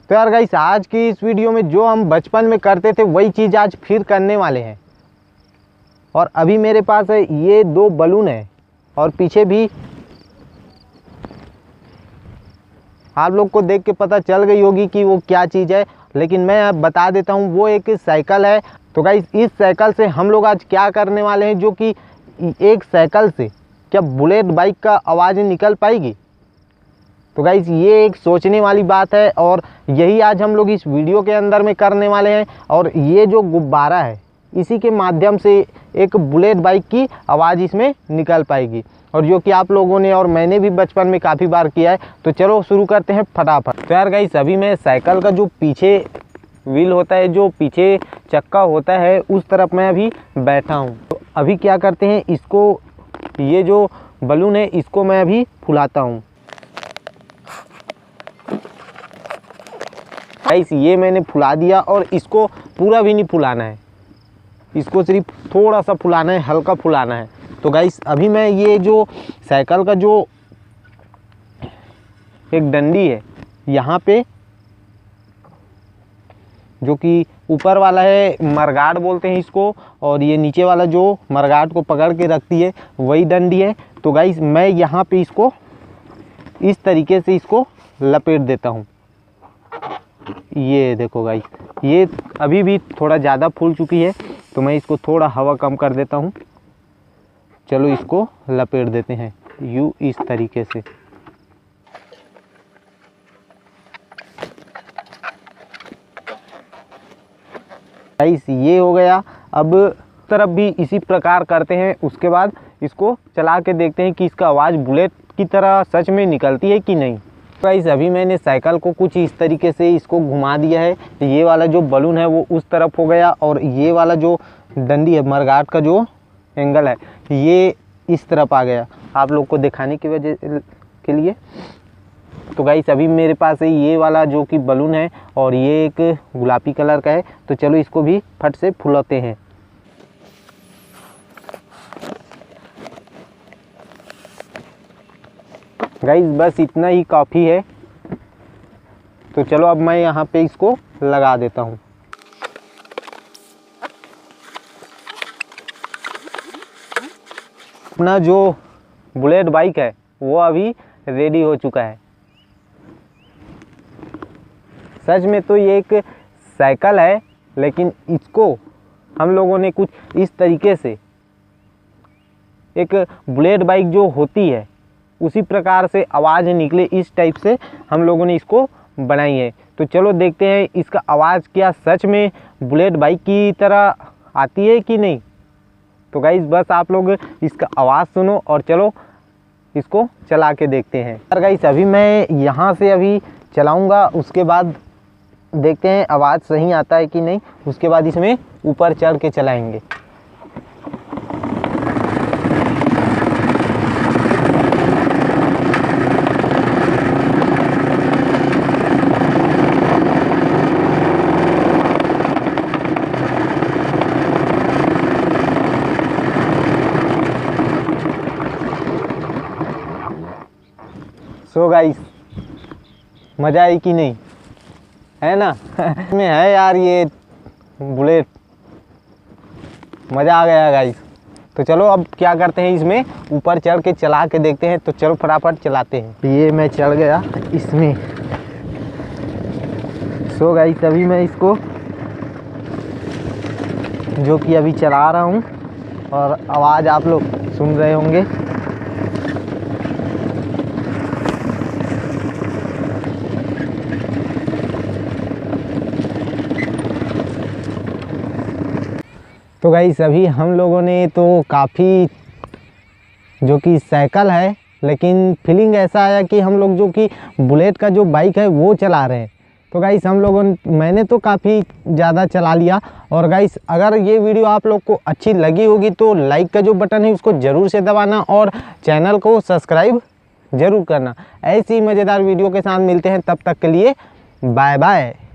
तो यार गाइस, आज की इस वीडियो में जो हम बचपन में करते थे वही चीज़ आज फिर करने वाले हैं। और अभी मेरे पास है ये 2 बलून है और पीछे भी आप लोग को देख के पता चल गई होगी कि वो क्या चीज़ है, लेकिन मैं अब बता देता हूँ। वो एक साइकिल है। तो गाइस, इस साइकिल से हम लोग आज क्या करने वाले हैं, जो कि एक साइकिल से क्या बुलेट बाइक का आवाज़ निकल पाएगी। तो गाइस, ये एक सोचने वाली बात है और यही आज हम लोग इस वीडियो के अंदर में करने वाले हैं। और ये जो गुब्बारा है, इसी के माध्यम से एक बुलेट बाइक की आवाज़ इसमें निकल पाएगी, और जो कि आप लोगों ने और मैंने भी बचपन में काफ़ी बार किया है। तो चलो शुरू करते हैं फटाफट। तो यार गाइस, अभी मैं साइकिल का जो पीछे व्हील होता है, जो पीछे चक्का होता है, उस तरफ मैं अभी बैठा हूँ। तो अभी क्या करते हैं, इसको, ये जो बलून है इसको मैं अभी फुलाता हूँ। गाइस, ये मैंने फुला दिया और इसको पूरा भी नहीं फुलाना है, इसको सिर्फ थोड़ा सा फुलाना है, हल्का फुलाना है। तो गाइस, अभी मैं ये जो साइकिल का जो एक डंडी है यहाँ पे, जो कि ऊपर वाला है मरगाड बोलते हैं इसको, और ये नीचे वाला जो मरगाड को पकड़ के रखती है वही डंडी है। तो गाइस, मैं यहाँ पे इसको इस तरीके से इसको लपेट देता हूँ। ये देखो गाइस, ये अभी भी थोड़ा ज़्यादा फूल चुकी है, तो मैं इसको थोड़ा हवा कम कर देता हूँ। चलो इसको लपेट देते हैं यूँ, इस तरीके से। गाइस, ये हो गया। अब तरफ भी इसी प्रकार करते हैं। उसके बाद इसको चला के देखते हैं कि इसका आवाज़ बुलेट की तरह सच में निकलती है कि नहीं। गाइस, अभी मैंने साइकिल को कुछ इस तरीके से इसको घुमा दिया है। ये वाला जो बलून है वो उस तरफ हो गया, और ये वाला जो डंडी है, मरगाट का जो एंगल है, ये इस तरफ आ गया, आप लोग को दिखाने की वजह के लिए। तो गाइस, अभी मेरे पास है ये वाला जो कि बलून है, और ये एक गुलाबी कलर का है। तो चलो इसको भी फट से फुलाते हैं। गाइस, बस इतना ही काफ़ी है। तो चलो अब मैं यहाँ पे इसको लगा देता हूँ। अपना जो बुलेट बाइक है वो अभी रेडी हो चुका है। सच में तो ये एक साइकिल है, लेकिन इसको हम लोगों ने कुछ इस तरीके से, एक बुलेट बाइक जो होती है उसी प्रकार से आवाज़ निकले, इस टाइप से हम लोगों ने इसको बनाई है। तो चलो देखते हैं इसका आवाज़ क्या सच में बुलेट बाइक की तरह आती है कि नहीं। तो गाइस, बस आप लोग इसका आवाज़ सुनो और चलो इसको चला के देखते हैं। यार गाइस, अभी मैं यहाँ से अभी चलाऊँगा, उसके बाद देखते हैं आवाज़ सही आता है कि नहीं। उसके बाद इसमें ऊपर चढ़ के चलाएँगे। सो गाइस, मज़ा आई कि नहीं, है ना। में है यार ये बुलेट, मज़ा आ गया गाइस। तो चलो अब क्या करते हैं, इसमें ऊपर चढ़ के चला के देखते हैं। तो चलो फटाफट चलाते हैं। ये मैं चढ़ गया इसमें। सो गाइस, अभी मैं इसको जो कि अभी चला रहा हूँ, और आवाज़ आप लोग सुन रहे होंगे। तो गाइस, अभी हम लोगों ने तो काफ़ी, जो कि साइकिल है, लेकिन फीलिंग ऐसा आया कि हम लोग जो कि बुलेट का जो बाइक है वो चला रहे हैं। तो गाइस, मैंने तो काफ़ी ज़्यादा चला लिया। और गाइस, अगर ये वीडियो आप लोग को अच्छी लगी होगी तो लाइक का जो बटन है उसको ज़रूर से दबाना, और चैनल को सब्सक्राइब ज़रूर करना। ऐसी मज़ेदार वीडियो के साथ मिलते हैं, तब तक के लिए बाय बाय।